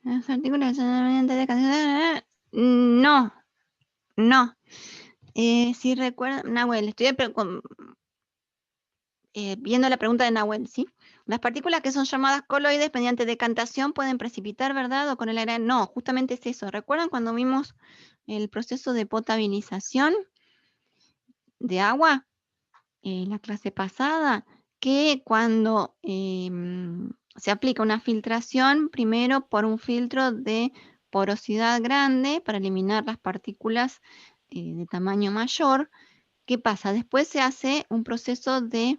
Las artículos de no, no. Si recuerdan, Nahuel, estoy viendo la pregunta de Nahuel, ¿sí? Las partículas que son llamadas coloides mediante decantación pueden precipitar, ¿verdad? O con el aire. No, justamente es eso. ¿Recuerdan cuando vimos el proceso de potabilización de agua en la clase pasada? Que cuando se aplica una filtración, primero por un filtro de porosidad grande para eliminar las partículas de tamaño mayor. ¿Qué pasa? Después se hace un proceso de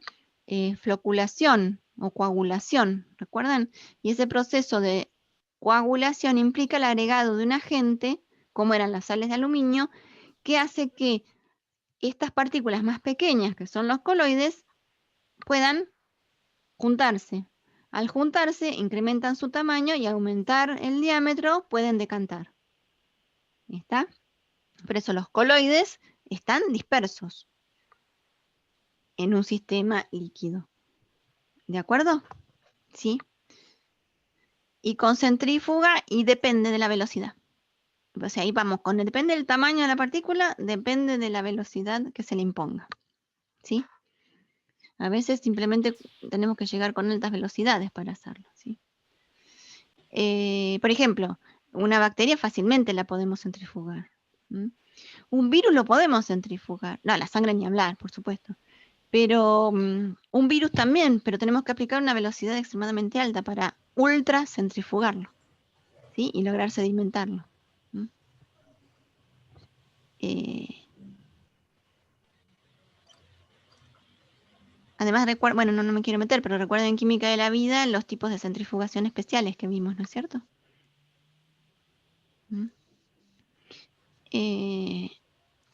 floculación o coagulación, ¿recuerdan? Y ese proceso de coagulación implica el agregado de un agente, como eran las sales de aluminio, que hace que estas partículas más pequeñas, que son los coloides, puedan juntarse. Al juntarse, incrementan su tamaño y aumentar el diámetro, pueden decantar. ¿Está? Por eso los coloides están dispersos en un sistema líquido. ¿De acuerdo? ¿Sí? Y con centrífuga y depende de la velocidad. O sea, ahí vamos, depende del tamaño de la partícula, depende de la velocidad que se le imponga. ¿Sí? A veces simplemente tenemos que llegar con altas velocidades para hacerlo. ¿Sí? Por ejemplo, una bacteria fácilmente la podemos centrifugar. Un virus lo podemos centrifugar. No, la sangre ni hablar, por supuesto. Pero un virus también, pero tenemos que aplicar una velocidad extremadamente alta para ultra centrifugarlo, ¿sí? Y lograr sedimentarlo. Además, bueno, no me quiero meter, pero recuerden en química de la vida los tipos de centrifugación especiales que vimos, ¿no es cierto?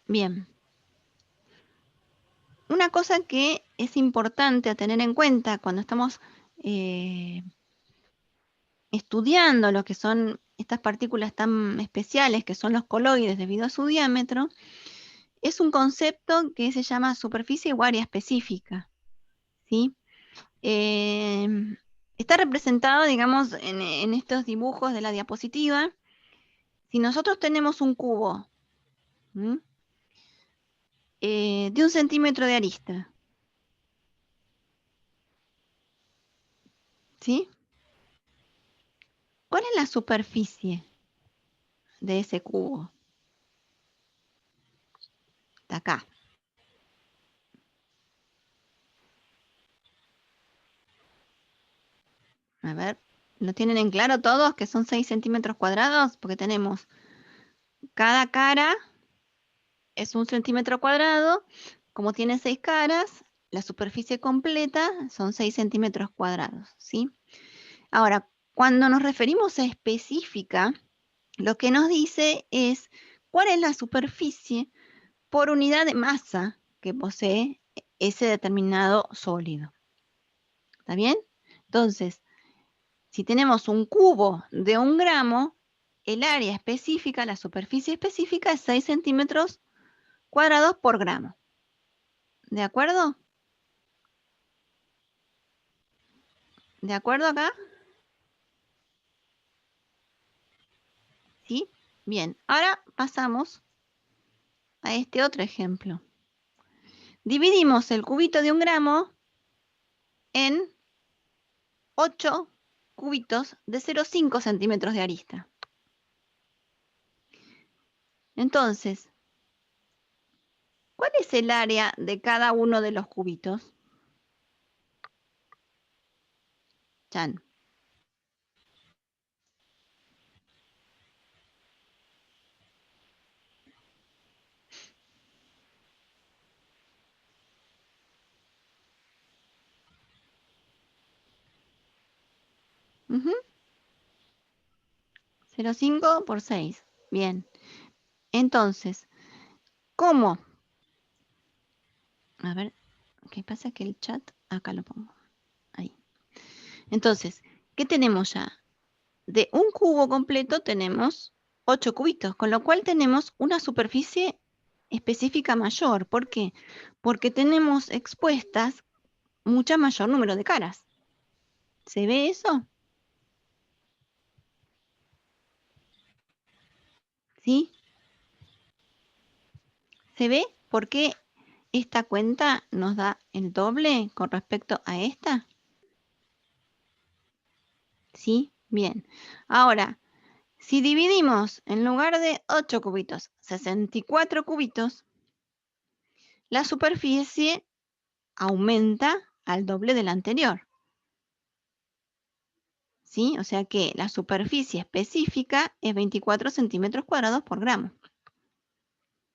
Bien. Una cosa que es importante a tener en cuenta cuando estamos estudiando lo que son estas partículas tan especiales, que son los coloides debido a su diámetro, es un concepto que se llama superficie o área específica. ¿Sí? Está representado, digamos, en estos dibujos de la diapositiva. Si nosotros tenemos un cubo de 1 centímetro de arista, ¿sí? ¿Cuál es la superficie de ese cubo? De acá. A ver, ¿lo tienen en claro todos que son 6 centímetros cuadrados? Porque tenemos cada cara es 1 centímetro cuadrado. Como tiene 6 caras, la superficie completa son 6 centímetros cuadrados, ¿sí? Ahora, cuando nos referimos a específica, lo que nos dice es cuál es la superficie por unidad de masa que posee ese determinado sólido. ¿Está bien? Entonces, si tenemos un cubo de 1 gramo, el área específica, la superficie específica es 6 centímetros cuadrados por gramo. ¿De acuerdo? ¿De acuerdo acá? ¿Sí? Bien, ahora pasamos a este otro ejemplo. Dividimos el cubito de 1 gramo en 8 cubitos de 0,5 centímetros de arista. Entonces, ¿cuál es el área de cada uno de los cubitos? Chan. Ujú. 0,5 por 6. Bien. Entonces, ¿cómo? A ver, ¿qué pasa? Que el chat, acá lo pongo. Ahí. Entonces, ¿qué tenemos ya? De un cubo completo tenemos 8 cubitos, con lo cual tenemos una superficie específica mayor. ¿Por qué? Porque tenemos expuestas mucho mayor número de caras. ¿Se ve eso? ¿Sí? ¿Se ve por qué esta cuenta nos da el doble con respecto a esta? ¿Sí? Bien. Ahora, si dividimos en lugar de 8 cubitos, 64 cubitos, la superficie aumenta al doble de la anterior. ¿Sí? O sea que la superficie específica es 24 centímetros cuadrados por gramo.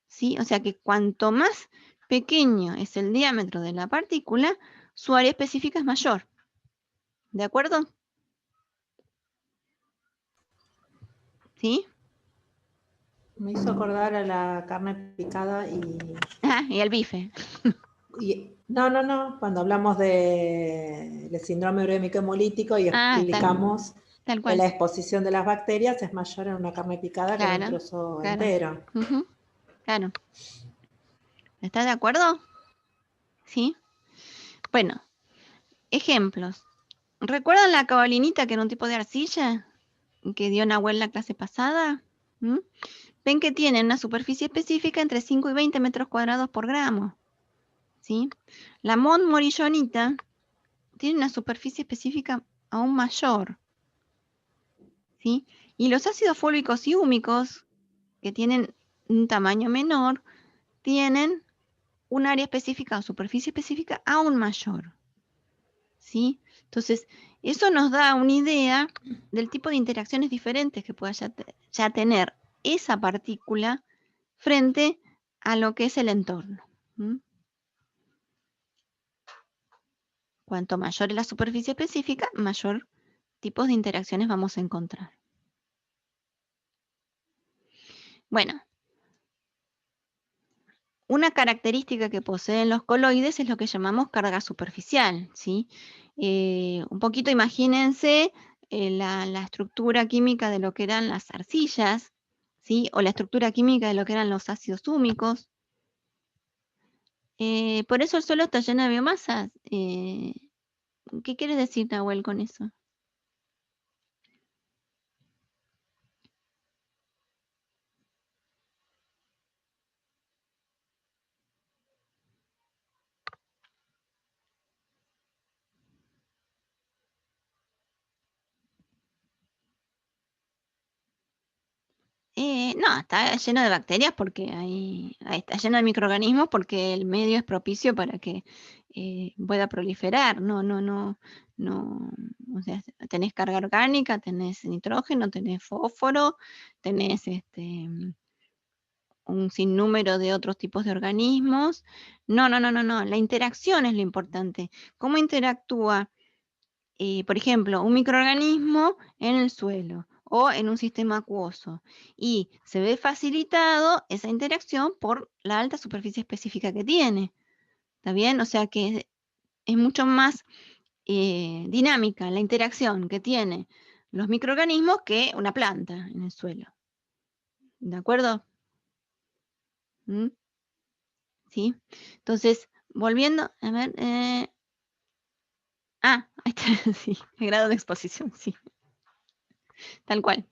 ¿Sí? O sea que cuanto más pequeño es el diámetro de la partícula, su área específica es mayor. ¿De acuerdo? ¿Sí? Me hizo acordar a la carne picada Ah, y el bife. no, cuando hablamos del síndrome urémico hemolítico y explicamos tal que cual. la exposición de las bacterias es mayor en una carne picada que en un trozo entero. Claro. ¿Estás de acuerdo? ¿Sí? Bueno, ejemplos. ¿Recuerdan la caolinita que era un tipo de arcilla que dio Nahuel en la clase pasada? ¿Mm? Ven que tiene una superficie específica entre 5 y 20 metros cuadrados por gramo. ¿Sí? La montmorillonita tiene una superficie específica aún mayor. ¿Sí? Y los ácidos fólicos y húmicos, que tienen un tamaño menor, tienen un área específica o superficie específica aún mayor. ¿Sí? Entonces, eso nos da una idea del tipo de interacciones diferentes que pueda ya tener esa partícula frente a lo que es el entorno. ¿Mm? Cuanto mayor es la superficie específica, mayor tipos de interacciones vamos a encontrar. Bueno, una característica que poseen los coloides es lo que llamamos carga superficial, ¿sí? Un poquito imagínense la estructura química de lo que eran las arcillas, ¿sí? O la estructura química de lo que eran los ácidos húmicos. Por eso el suelo está lleno de biomasa. ¿Qué quiere decir, Nahuel, con eso? No, está lleno de bacterias porque ahí está lleno de microorganismos porque el medio es propicio para que pueda proliferar. No. O sea, tenés carga orgánica, tenés nitrógeno, tenés fósforo, tenés un sinnúmero de otros tipos de organismos. No. La interacción es lo importante. ¿Cómo interactúa? Por ejemplo, un microorganismo en el suelo o en un sistema acuoso. Y se ve facilitado esa interacción por la alta superficie específica que tiene. ¿Está bien? O sea que es mucho más dinámica la interacción que tienen los microorganismos que una planta en el suelo. ¿De acuerdo? ¿Mm? ¿Sí? Entonces, volviendo, a ver. Ahí está, sí, el grado de exposición, sí. Tal cual.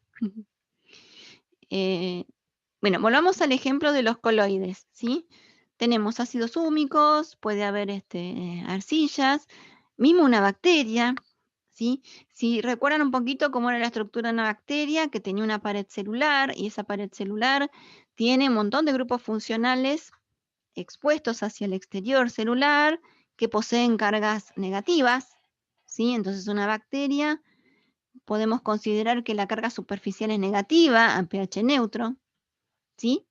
Bueno, volvamos al ejemplo de los coloides, ¿sí? Tenemos ácidos húmicos, puede haber arcillas, mismo una bacteria, ¿sí? Si recuerdan un poquito cómo era la estructura de una bacteria, que tenía una pared celular, y esa pared celular tiene un montón de grupos funcionales expuestos hacia el exterior celular que poseen cargas negativas, ¿sí? Entonces una bacteria podemos considerar que la carga superficial es negativa a pH neutro, ¿sí?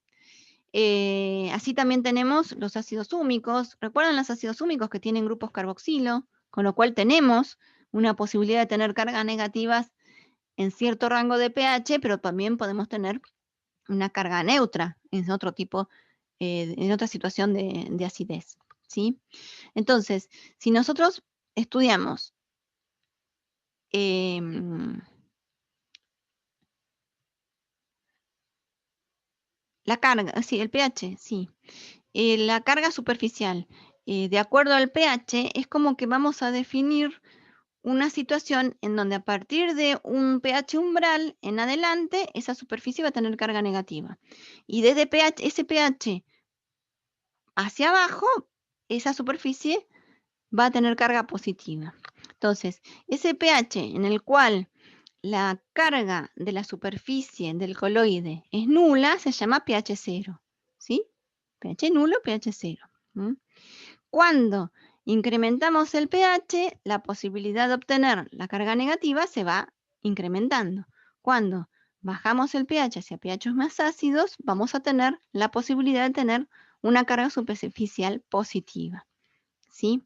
Así también tenemos los ácidos húmicos. ¿Recuerdan los ácidos húmicos que tienen grupos carboxilo? Con lo cual tenemos una posibilidad de tener cargas negativas en cierto rango de pH, pero también podemos tener una carga neutra en otro tipo, en otra situación de acidez, ¿sí? Entonces, si nosotros estudiamos la carga, sí, el pH, sí. La carga superficial, de acuerdo al pH, es como que vamos a definir una situación en donde a partir de un pH umbral en adelante, esa superficie va a tener carga negativa. Y desde ese pH hacia abajo, esa superficie va a tener carga positiva. Entonces, ese pH en el cual la carga de la superficie del coloide es nula, se llama pH 0, ¿sí? pH nulo, pH 0. Cuando incrementamos el pH, la posibilidad de obtener la carga negativa se va incrementando. Cuando bajamos el pH hacia pH más ácidos, vamos a tener la posibilidad de tener una carga superficial positiva, ¿sí?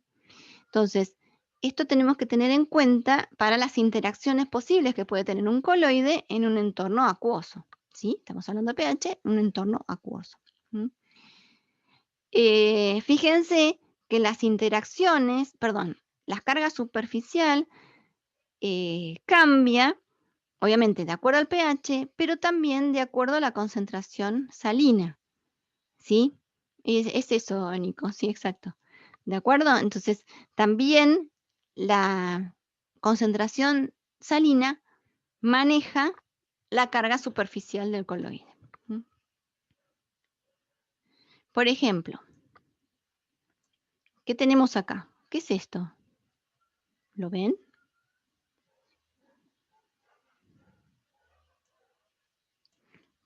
Entonces, esto tenemos que tener en cuenta para las interacciones posibles que puede tener un coloide en un entorno acuoso, ¿sí? Estamos hablando de pH, un entorno acuoso. Fíjense que las interacciones, perdón, la carga superficial cambia, obviamente de acuerdo al pH, pero también de acuerdo a la concentración salina, ¿sí? Es eso, Nico, sí, exacto. ¿De acuerdo? Entonces, también la concentración salina maneja la carga superficial del coloide. Por ejemplo, ¿qué tenemos acá? ¿Qué es esto? ¿Lo ven?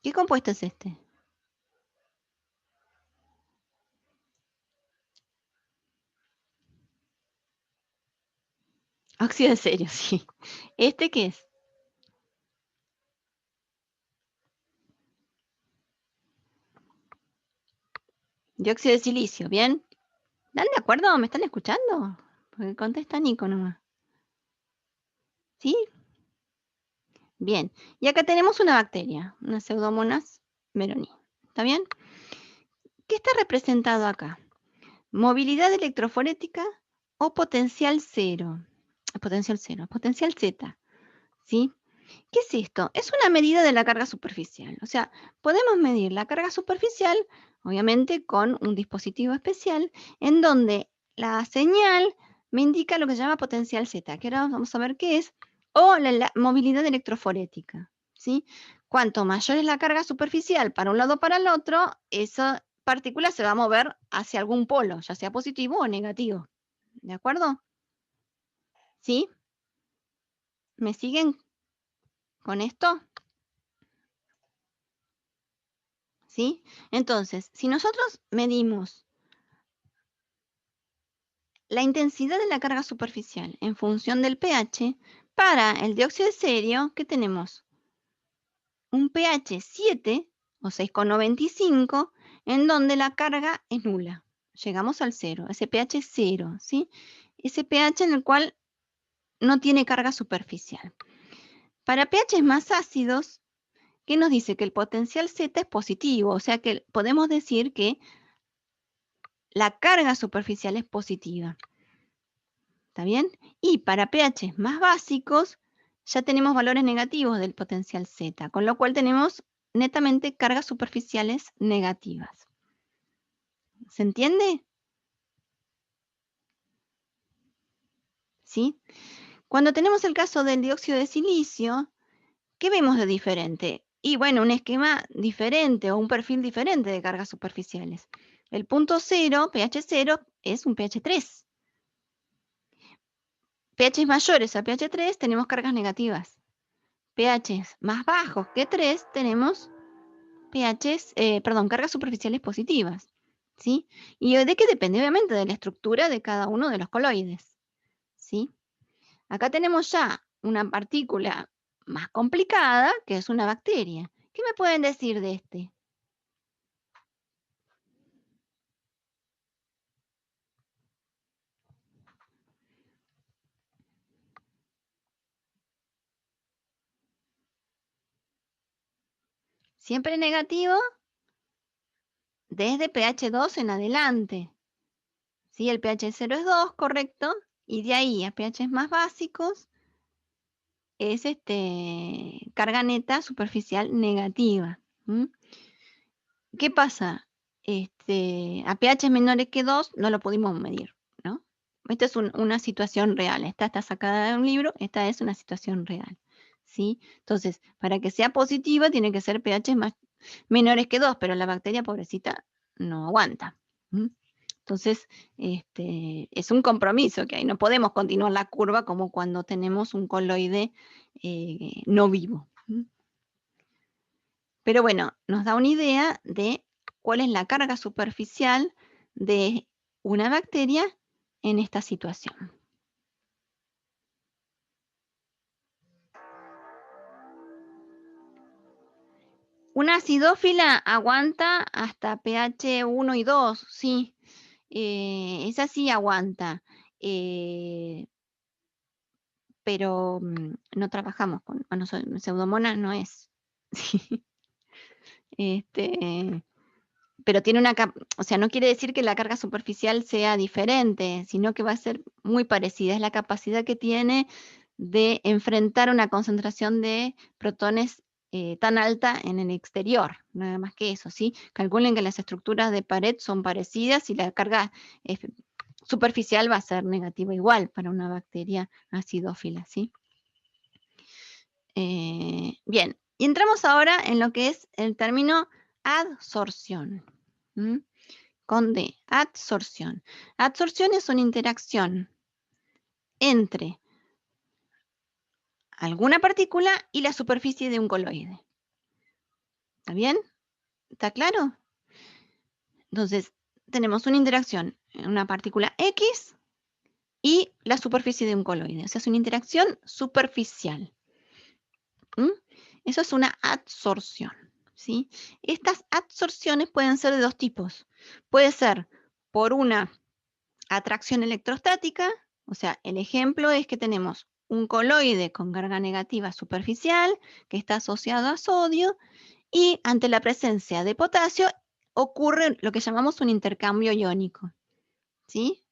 ¿Qué compuesto es este? Óxido de serio, sí. ¿Este qué es? Dióxido de silicio, ¿bien? ¿Están de acuerdo? ¿Me están escuchando? Porque contesta Nico nomás. ¿Sí? Bien. Y acá tenemos una bacteria, una Pseudomonas meroni. ¿Está bien? ¿Qué está representado acá? Movilidad electroforética o potencial cero. Potencial cero, potencial Z. ¿Sí? ¿Qué es esto? Es una medida de la carga superficial. O sea, podemos medir la carga superficial, obviamente, con un dispositivo especial, en donde la señal me indica lo que se llama potencial Z, que ahora vamos a ver qué es, o la movilidad electroforética, ¿sí? Cuanto mayor es la carga superficial para un lado o para el otro, esa partícula se va a mover hacia algún polo, ya sea positivo o negativo. ¿De acuerdo? ¿Sí? ¿Me siguen con esto? ¿Sí? Entonces, si nosotros medimos la intensidad de la carga superficial en función del pH, para el dióxido de serio, ¿qué tenemos? Un pH 7 o 6,95, en donde la carga es nula. Llegamos al cero, ese pH es cero, ¿sí? Ese pH en el cual no tiene carga superficial. Para pH más ácidos, ¿qué nos dice? Que el potencial Z es positivo, o sea que podemos decir que la carga superficial es positiva. ¿Está bien? Y para pH más básicos, ya tenemos valores negativos del potencial Z, con lo cual tenemos netamente cargas superficiales negativas. ¿Se entiende? ¿Sí? Cuando tenemos el caso del dióxido de silicio, ¿qué vemos de diferente? Y bueno, un esquema diferente o un perfil diferente de cargas superficiales. El punto 0, pH 0, es un pH 3. pH mayores a pH 3 tenemos cargas negativas. pH más bajos que 3 tenemos cargas superficiales positivas. ¿sí? ¿Y de qué depende? Obviamente de la estructura de cada uno de los coloides, ¿sí? Acá tenemos ya una partícula más complicada, que es una bacteria. ¿Qué me pueden decir de este? Siempre negativo desde pH 2 en adelante. ¿Sí? El pH 0 es 2, correcto, y de ahí a pH más básicos es carga neta superficial negativa. ¿Qué pasa? A pH menores que 2 no lo pudimos medir, ¿no? Esta es una situación real. Esta está sacada de un libro, esta es una situación real, ¿sí? Entonces, para que sea positiva tiene que ser pH menores que 2, pero la bacteria pobrecita no aguanta. Entonces, es un compromiso que hay. No podemos continuar la curva como cuando tenemos un coloide no vivo. Pero bueno, nos da una idea de cuál es la carga superficial de una bacteria en esta situación. Una acidófila aguanta hasta pH 1 y 2, sí. Esa sí aguanta. Pero no trabajamos con, bueno, Pseudomonas no es. Pero tiene o sea, no quiere decir que la carga superficial sea diferente, sino que va a ser muy parecida. Es la capacidad que tiene de enfrentar una concentración de protones tan alta en el exterior, nada más que eso, ¿sí? Calculen que las estructuras de pared son parecidas y la carga superficial va a ser negativa igual para una bacteria acidófila, ¿sí? Bien, y entramos ahora en lo que es el término adsorción. Con D, adsorción. Adsorción es una interacción entre alguna partícula y la superficie de un coloide. ¿Está bien? ¿Está claro? Entonces, tenemos una interacción en una partícula X y la superficie de un coloide. O sea, es una interacción superficial. Eso es una adsorción, ¿sí? Estas adsorciones pueden ser de dos tipos. Puede ser por una atracción electrostática, o sea, el ejemplo es que tenemos un coloide con carga negativa superficial que está asociado a sodio y ante la presencia de potasio ocurre lo que llamamos un intercambio iónico, ¿sí?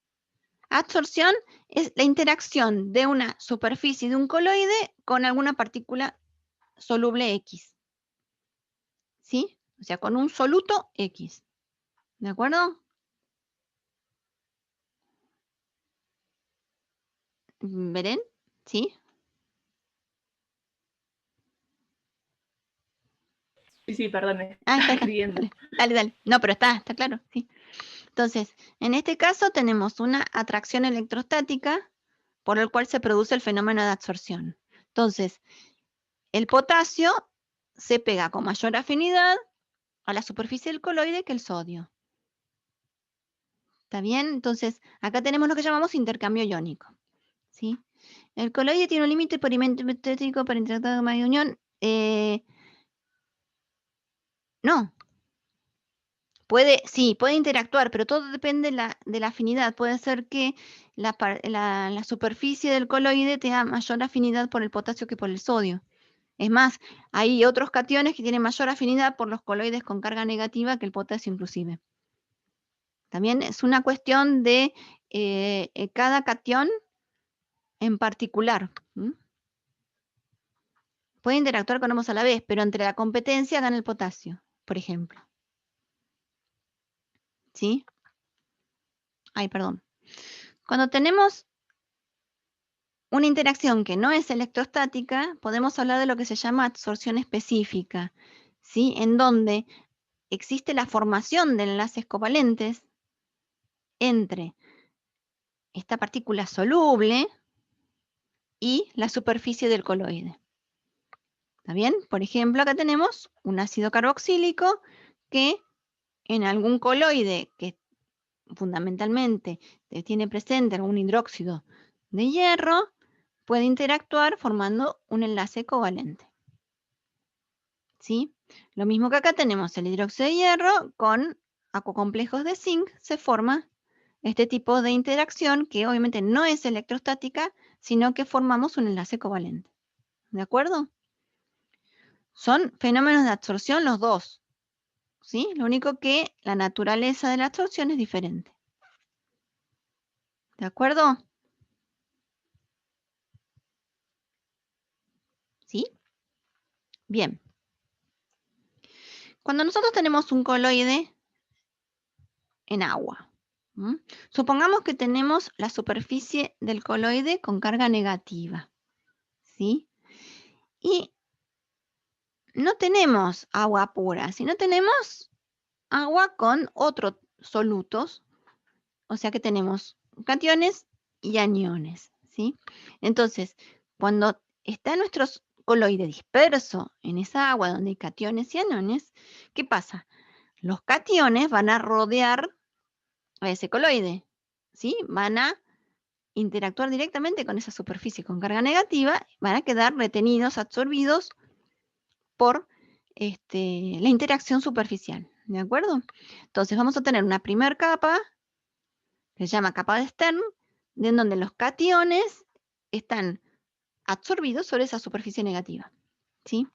Adsorción es la interacción de una superficie de un coloide con alguna partícula soluble X, ¿sí? O sea, con un soluto X, ¿de acuerdo? ¿Verén? ¿Sí? Sí, perdón, Está. escribiendo. Dale. No, pero está claro, sí. Entonces, en este caso tenemos una atracción electrostática por el cual se produce el fenómeno de absorción. Entonces, el potasio se pega con mayor afinidad a la superficie del coloide que el sodio. ¿Está bien? Entonces, acá tenemos lo que llamamos intercambio iónico, ¿sí? El coloide tiene un límite perimétrico para interactuar con media unión. No. Sí, puede interactuar, pero todo depende de la afinidad. Puede ser que la superficie del coloide tenga mayor afinidad por el potasio que por el sodio. Es más, hay otros cationes que tienen mayor afinidad por los coloides con carga negativa que el potasio inclusive. También es una cuestión de cada catión en particular. Puede interactuar con ambos a la vez, pero entre la competencia gana el potasio, por ejemplo. ¿Sí? Ay, perdón. Cuando tenemos una interacción que no es electrostática, podemos hablar de lo que se llama adsorción específica, ¿sí? En donde existe la formación de enlaces covalentes entre esta partícula soluble y la superficie del coloide. ¿Está bien? Por ejemplo, acá tenemos un ácido carboxílico que en algún coloide que fundamentalmente tiene presente algún hidróxido de hierro, puede interactuar formando un enlace covalente. ¿Sí? Lo mismo que acá tenemos el hidróxido de hierro con acuacomplejos de zinc, se forma este tipo de interacción que obviamente no es electrostática, sino que formamos un enlace covalente. ¿De acuerdo? Son fenómenos de absorción los dos. ¿Sí? Lo único que la naturaleza de la absorción es diferente. ¿De acuerdo? ¿Sí? Bien. Cuando nosotros tenemos un coloide en agua, supongamos que tenemos la superficie del coloide con carga negativa, ¿sí? Y no tenemos agua pura, sino tenemos agua con otros solutos, o sea que tenemos cationes y aniones, ¿sí? Entonces, cuando está nuestro coloide disperso en esa agua donde hay cationes y aniones, ¿qué pasa? Los cationes van a rodear a ese coloide, ¿sí? Van a interactuar directamente con esa superficie con carga negativa, van a quedar retenidos, absorbidos por la interacción superficial, ¿de acuerdo? Entonces vamos a tener una primera capa, que se llama capa de Stern, en donde los cationes están absorbidos sobre esa superficie negativa, ¿sí?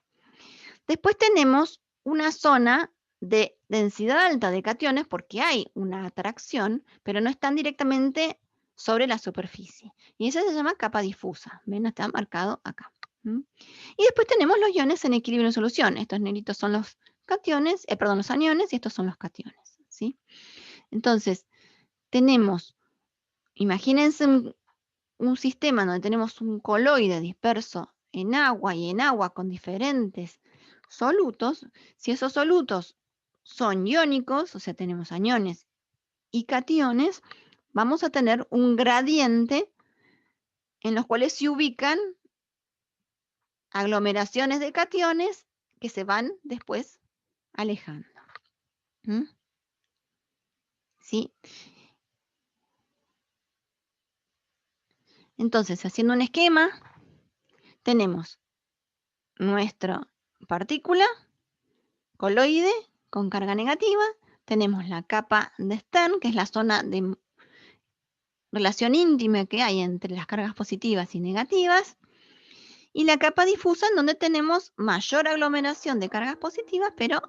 Después tenemos una zona de densidad alta de cationes porque hay una atracción, pero no están directamente sobre la superficie. Y esa se llama capa difusa. ¿Ven? Está marcado acá. Y después tenemos los iones en equilibrio en solución. Estos negritos son los cationes, los aniones, y estos son los cationes. ¿Sí? Entonces, tenemos, imagínense un sistema donde tenemos un coloide disperso en agua y en agua con diferentes solutos. Si esos solutos son iónicos, o sea, tenemos aniones y cationes, vamos a tener un gradiente en los cuales se ubican aglomeraciones de cationes que se van después alejando. ¿Sí? Entonces, haciendo un esquema, tenemos nuestra partícula coloide con carga negativa, tenemos la capa de Stern, que es la zona de relación íntima que hay entre las cargas positivas y negativas, y la capa difusa en donde tenemos mayor aglomeración de cargas positivas, pero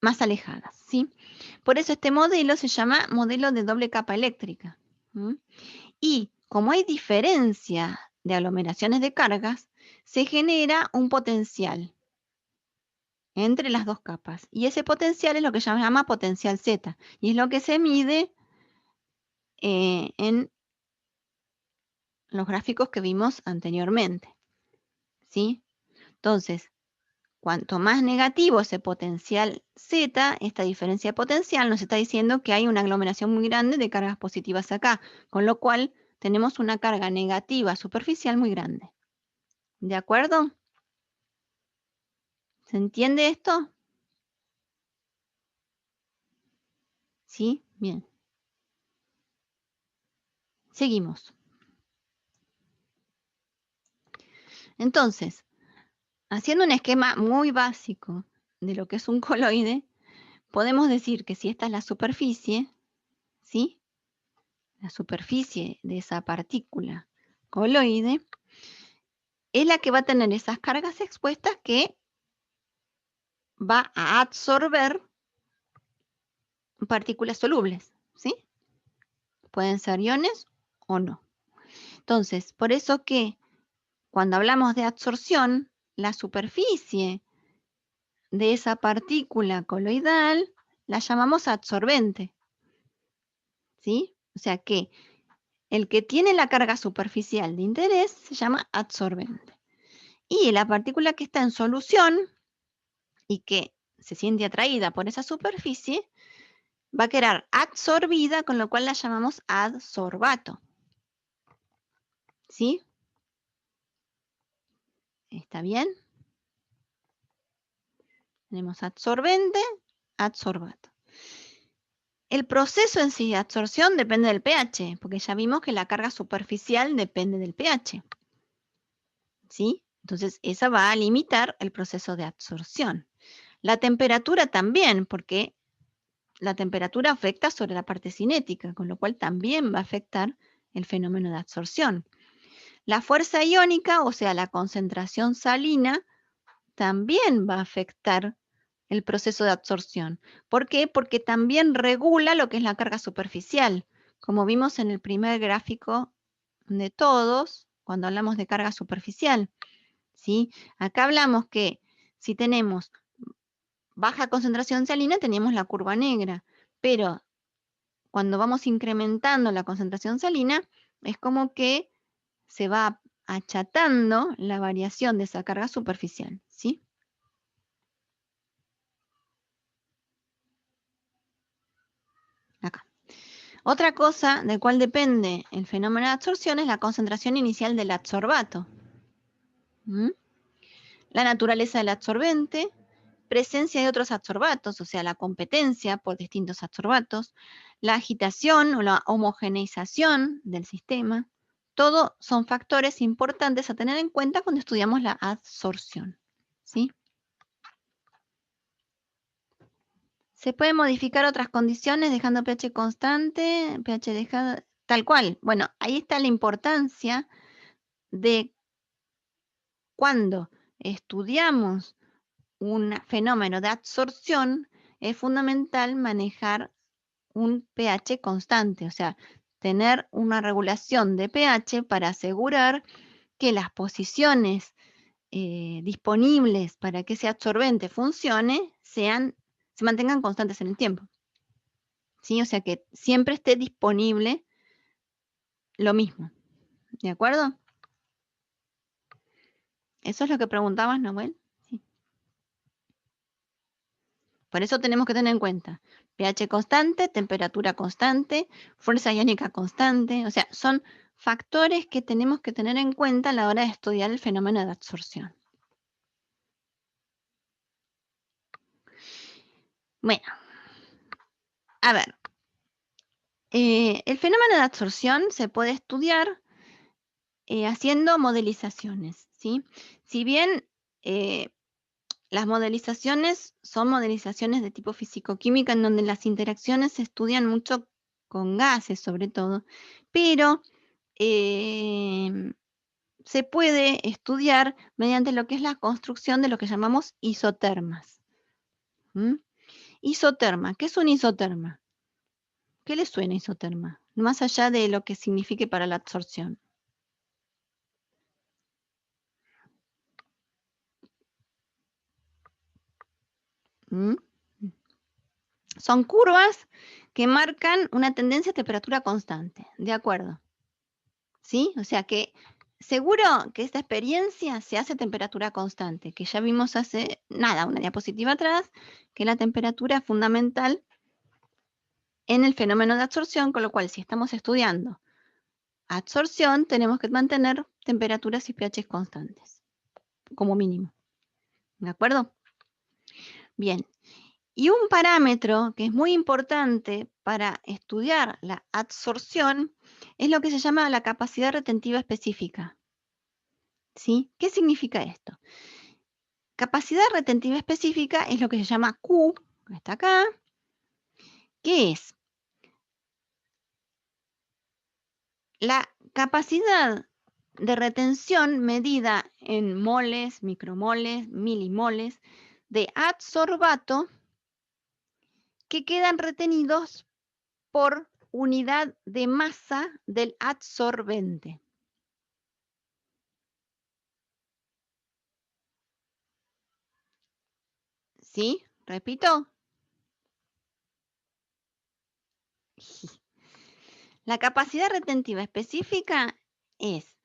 más alejadas, ¿sí? Por eso este modelo se llama modelo de doble capa eléctrica. Y como hay diferencia de aglomeraciones de cargas, se genera un potencial entre las dos capas. Y ese potencial es lo que se llama potencial Z. Y es lo que se mide en los gráficos que vimos anteriormente. ¿Sí? Entonces, cuanto más negativo ese potencial Z, esta diferencia de potencial nos está diciendo que hay una aglomeración muy grande de cargas positivas acá, con lo cual tenemos una carga negativa superficial muy grande. ¿De acuerdo? ¿Se entiende esto? ¿Sí? Bien. Seguimos. Entonces, haciendo un esquema muy básico de lo que es un coloide, podemos decir que si esta es la superficie, ¿sí? La superficie de esa partícula coloide es la que va a tener esas cargas expuestas que va a absorber partículas solubles, ¿sí? Pueden ser iones o no. Entonces, por eso que cuando hablamos de absorción, la superficie de esa partícula coloidal la llamamos absorbente, ¿sí? O sea que el que tiene la carga superficial de interés se llama absorbente. Y la partícula que está en solución y que se siente atraída por esa superficie va a quedar absorbida, con lo cual la llamamos adsorbato. ¿Sí? ¿Está bien? Tenemos absorbente, adsorbato. El proceso en sí de absorción depende del pH, porque ya vimos que la carga superficial depende del pH. ¿Sí? Entonces, esa va a limitar el proceso de absorción. La temperatura también, porque la temperatura afecta sobre la parte cinética, con lo cual también va a afectar el fenómeno de absorción. La fuerza iónica, o sea, la concentración salina, también va a afectar el proceso de absorción. ¿Por qué? Porque también regula lo que es la carga superficial. Como vimos en el primer gráfico de todos, cuando hablamos de carga superficial. ¿Sí? Acá hablamos que si tenemos baja concentración salina, tenemos la curva negra, pero cuando vamos incrementando la concentración salina, es como que se va achatando la variación de esa carga superficial, ¿sí? Acá. Otra cosa de cual depende el fenómeno de absorción es la concentración inicial del adsorbato. La naturaleza del absorbente, presencia de otros adsorbatos, o sea, la competencia por distintos adsorbatos, la agitación o la homogeneización del sistema, todo son factores importantes a tener en cuenta cuando estudiamos la absorción. ¿Sí? Se pueden modificar otras condiciones dejando pH constante, pH dejado, tal cual. Bueno, ahí está la importancia de cuando estudiamos un fenómeno de absorción, es fundamental manejar un pH constante, o sea, tener una regulación de pH para asegurar que las posiciones disponibles para que ese absorbente funcione se mantengan constantes en el tiempo. ¿Sí? O sea, que siempre esté disponible lo mismo. ¿De acuerdo? Eso es lo que preguntabas, Noel. Sí. Por eso tenemos que tener en cuenta pH constante, temperatura constante, fuerza iónica constante. O sea, son factores que tenemos que tener en cuenta a la hora de estudiar el fenómeno de absorción. Bueno, a ver. El fenómeno de absorción se puede estudiar haciendo modelizaciones, ¿sí? Si bien las modelizaciones son modelizaciones de tipo físico-química en donde las interacciones se estudian mucho con gases sobre todo, pero se puede estudiar mediante lo que es la construcción de lo que llamamos isotermas. Isoterma, ¿qué es un isoterma? ¿Qué le suena isoterma? Más allá de lo que signifique para la absorción. Son curvas que marcan una tendencia a temperatura constante, ¿de acuerdo? ¿Sí? O sea que seguro que esta experiencia se hace a temperatura constante, que ya vimos hace, nada, una diapositiva atrás, que la temperatura es fundamental en el fenómeno de absorción, con lo cual si estamos estudiando absorción, tenemos que mantener temperaturas y pH constantes, como mínimo. ¿De acuerdo? Bien. Y un parámetro que es muy importante para estudiar la absorción es lo que se llama la capacidad retentiva específica. ¿Sí? ¿Qué significa esto? Capacidad retentiva específica es lo que se llama Q, que está acá, que es la capacidad de retención medida en moles, micromoles, milimoles de adsorbato que quedan retenidos por unidad de masa del adsorbente. ¿Sí? Repito. La capacidad retentiva específica es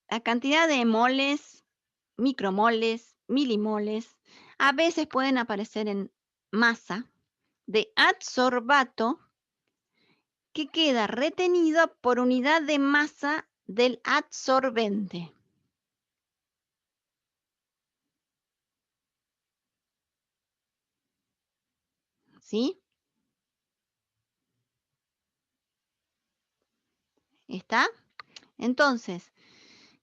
la cantidad de moles, micromoles, milimoles. A veces pueden aparecer en masa de adsorbato que queda retenido por unidad de masa del adsorbente. ¿Sí? ¿Está? Entonces,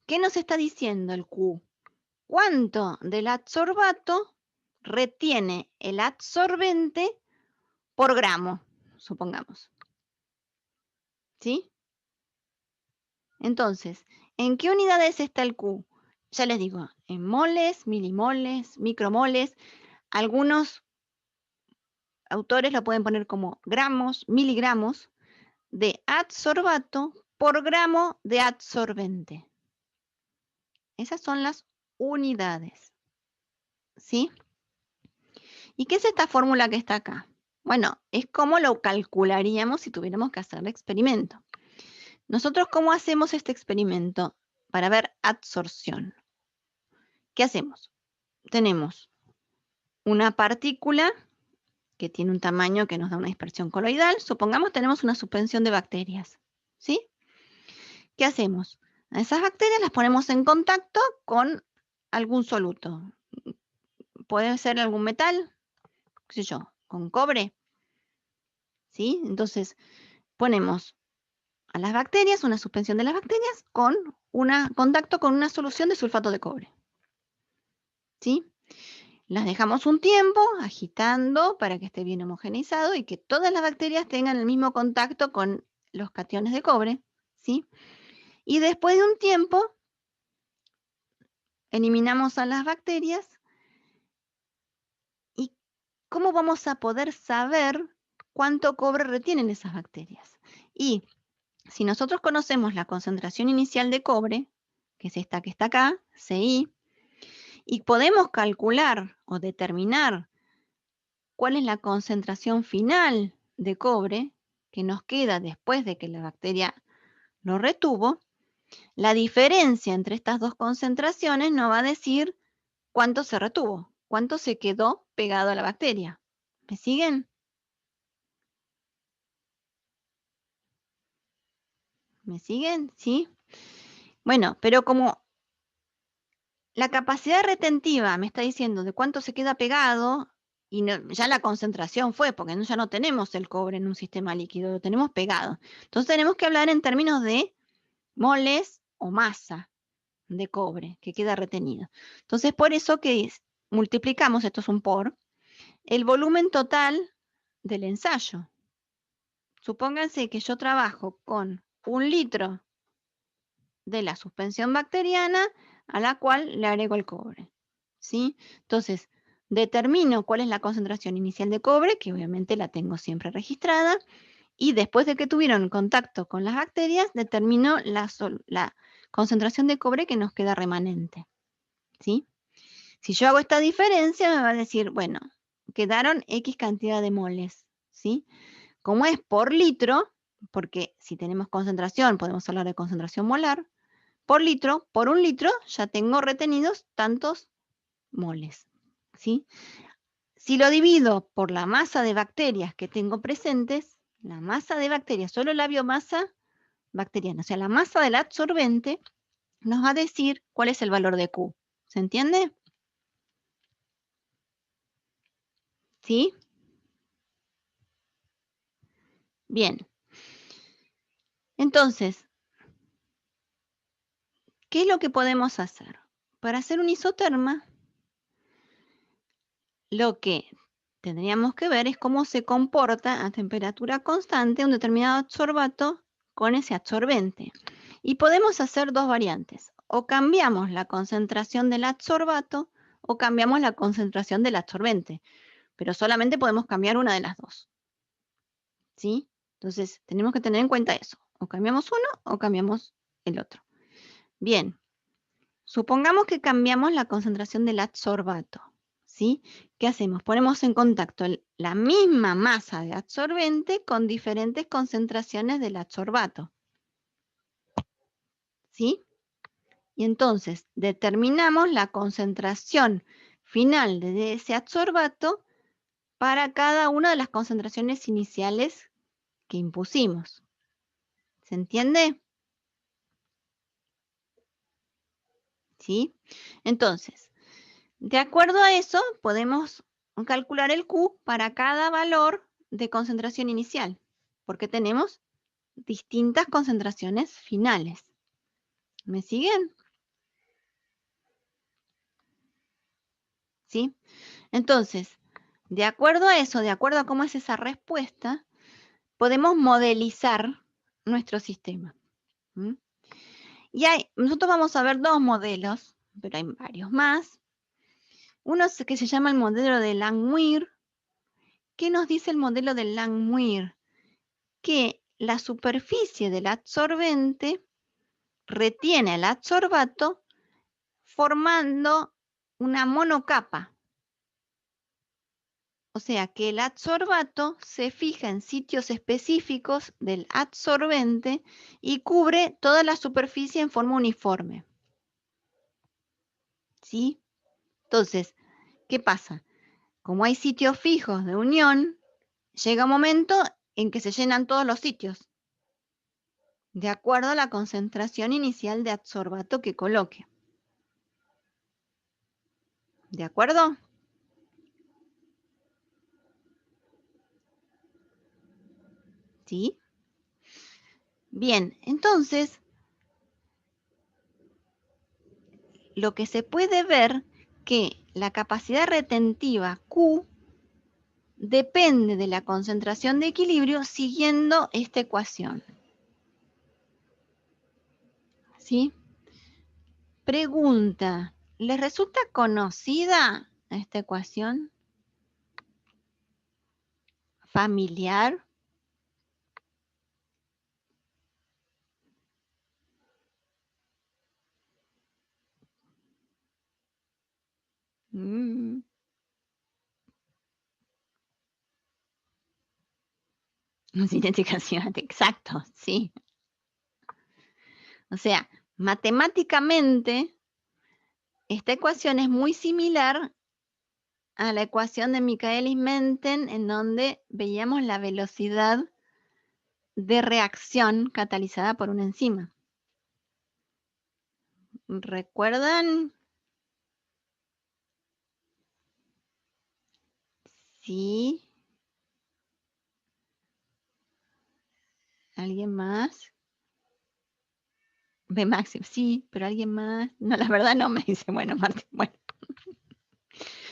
¿qué nos está diciendo el Q? ¿Cuánto del adsorbato retiene el adsorbente por gramo, supongamos? ¿Sí? Entonces, ¿en qué unidades está el Q? Ya les digo, en moles, milimoles, micromoles. Algunos autores lo pueden poner como gramos, miligramos de adsorbato por gramo de adsorbente. Esas son las unidades. ¿Sí? ¿Y qué es esta fórmula que está acá? Bueno, es como lo calcularíamos si tuviéramos que hacer el experimento. Nosotros, ¿cómo hacemos este experimento para ver adsorción? ¿Qué hacemos? Tenemos una partícula que tiene un tamaño que nos da una dispersión coloidal. Supongamos tenemos una suspensión de bacterias. ¿Sí? ¿Qué hacemos? A esas bacterias las ponemos en contacto con algún soluto. Puede ser algún metal, qué sé yo, con cobre. ¿Sí? Entonces, ponemos a las bacterias, una suspensión de las bacterias con contacto con una solución de sulfato de cobre. ¿Sí? Las dejamos un tiempo agitando para que esté bien homogeneizado y que todas las bacterias tengan el mismo contacto con los cationes de cobre. ¿Sí? Y después de un tiempo, eliminamos a las bacterias. ¿Y cómo vamos a poder saber cuánto cobre retienen esas bacterias? Y si nosotros conocemos la concentración inicial de cobre, que es esta que está acá, CI, y podemos calcular o determinar cuál es la concentración final de cobre que nos queda después de que la bacteria lo retuvo, la diferencia entre estas dos concentraciones nos va a decir cuánto se retuvo, cuánto se quedó pegado a la bacteria. ¿Me siguen? ¿Me siguen? ¿Sí? Bueno, pero como la capacidad retentiva me está diciendo de cuánto se queda pegado y ya la concentración fue, porque ya no tenemos el cobre en un sistema líquido, lo tenemos pegado. Entonces tenemos que hablar en términos de moles o masa de cobre que queda retenido. Entonces por eso que multiplicamos, esto es un por, el volumen total del ensayo. Supónganse que yo trabajo con 1 litro de la suspensión bacteriana a la cual le agrego el cobre. ¿Sí? Entonces, determino cuál es la concentración inicial de cobre, que obviamente la tengo siempre registrada, y después de que tuvieron contacto con las bacterias, determino la concentración de cobre que nos queda remanente. ¿Sí? Si yo hago esta diferencia, me va a decir, bueno, quedaron X cantidad de moles. ¿Sí? Como es por litro, porque si tenemos concentración, podemos hablar de concentración molar, por litro, por 1 litro, ya tengo retenidos tantos moles. ¿Sí? Si lo divido por la masa de bacterias que tengo presentes, la masa de bacterias, solo la biomasa bacteriana, o sea, la masa del adsorbente, nos va a decir cuál es el valor de Q. ¿Se entiende? ¿Sí? Bien. Entonces, ¿qué es lo que podemos hacer? Para hacer un isoterma, lo que tendríamos que ver es cómo se comporta a temperatura constante un determinado adsorbato con ese adsorbente. Y podemos hacer dos variantes. O cambiamos la concentración del adsorbato o cambiamos la concentración del adsorbente. Pero solamente podemos cambiar una de las dos. ¿Sí? Entonces, tenemos que tener en cuenta eso. O cambiamos uno o cambiamos el otro. Bien. Supongamos que cambiamos la concentración del adsorbato. ¿Sí? ¿Qué hacemos? Ponemos en contacto la misma masa de adsorbente con diferentes concentraciones del adsorbato. ¿Sí? Y entonces determinamos la concentración final de ese adsorbato para cada una de las concentraciones iniciales que impusimos. ¿Se entiende? ¿Sí? Entonces, de acuerdo a eso, podemos calcular el Q para cada valor de concentración inicial, porque tenemos distintas concentraciones finales. ¿Me siguen? ¿Sí? Entonces, de acuerdo a eso, de acuerdo a cómo es esa respuesta, podemos modelizar nuestro sistema. ¿Mm? Y nosotros vamos a ver dos modelos, pero hay varios más. Uno es que se llama el modelo de Langmuir. ¿Qué nos dice el modelo de Langmuir? Que la superficie del absorbente retiene el adsorbato formando una monocapa. O sea que el adsorbato se fija en sitios específicos del adsorbente y cubre toda la superficie en forma uniforme. ¿Sí? Entonces, ¿qué pasa? Como hay sitios fijos de unión, llega un momento en que se llenan todos los sitios, de acuerdo a la concentración inicial de adsorbato que coloque. ¿De acuerdo? ¿Sí? Bien, entonces, lo que se puede ver que la capacidad retentiva Q depende de la concentración de equilibrio siguiendo esta ecuación. ¿Sí? Pregunta, ¿les resulta conocida esta ecuación? ¿Familiar? Identificación, exacto, sí. O sea, matemáticamente, esta ecuación es muy similar a la ecuación de Michaelis-Menten, en donde veíamos la velocidad de reacción catalizada por una enzima. ¿Recuerdan? Sí. ¿Alguien más? B máximo, sí, pero alguien más. No, la verdad no me dice, bueno, Martín, bueno.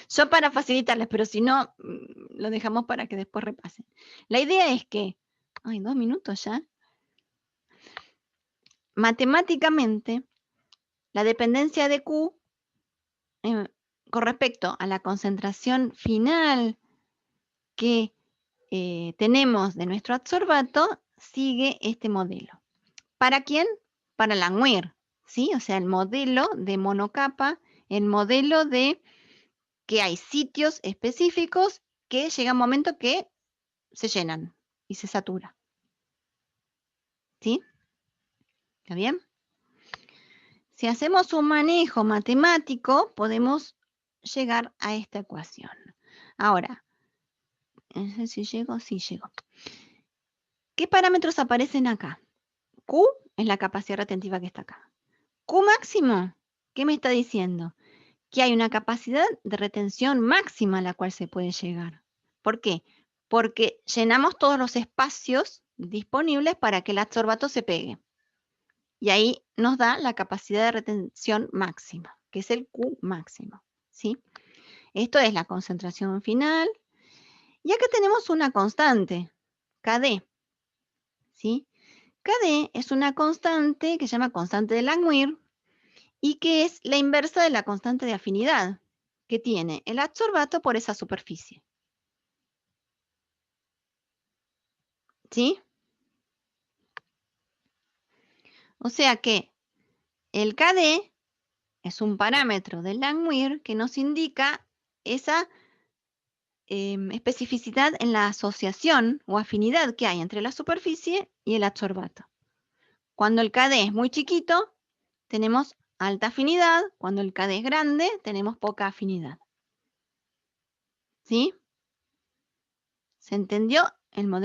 Yo para facilitarles, pero si no, lo dejamos para que después repasen. La idea es que, ay, 2 minutos ya. Matemáticamente, la dependencia de Q con respecto a la concentración final que tenemos de nuestro adsorbato sigue este modelo. ¿Para quién? Para Langmuir, ¿sí? O sea, el modelo de monocapa, el modelo de que hay sitios específicos que llega un momento que se llenan y se satura. ¿Sí? ¿Está bien? Si hacemos un manejo matemático, podemos llegar a esta ecuación. Ahora, no sé si llego, sí llego. ¿Qué parámetros aparecen acá? Q es la capacidad retentiva que está acá. Q máximo, ¿qué me está diciendo? Que hay una capacidad de retención máxima a la cual se puede llegar. ¿Por qué? Porque llenamos todos los espacios disponibles para que el adsorbato se pegue. Y ahí nos da la capacidad de retención máxima, que es el Q máximo. ¿Sí? Esto es la concentración final. Y acá tenemos una constante, KD. ¿Sí? KD es una constante que se llama constante de Langmuir y que es la inversa de la constante de afinidad que tiene el adsorbato por esa superficie. ¿Sí? O sea que el KD es un parámetro de Langmuir que nos indica esa especificidad en la asociación o afinidad que hay entre la superficie y el adsorbato. Cuando el KD es muy chiquito, tenemos alta afinidad. Cuando el KD es grande, tenemos poca afinidad. ¿Sí? ¿Se entendió el modelo?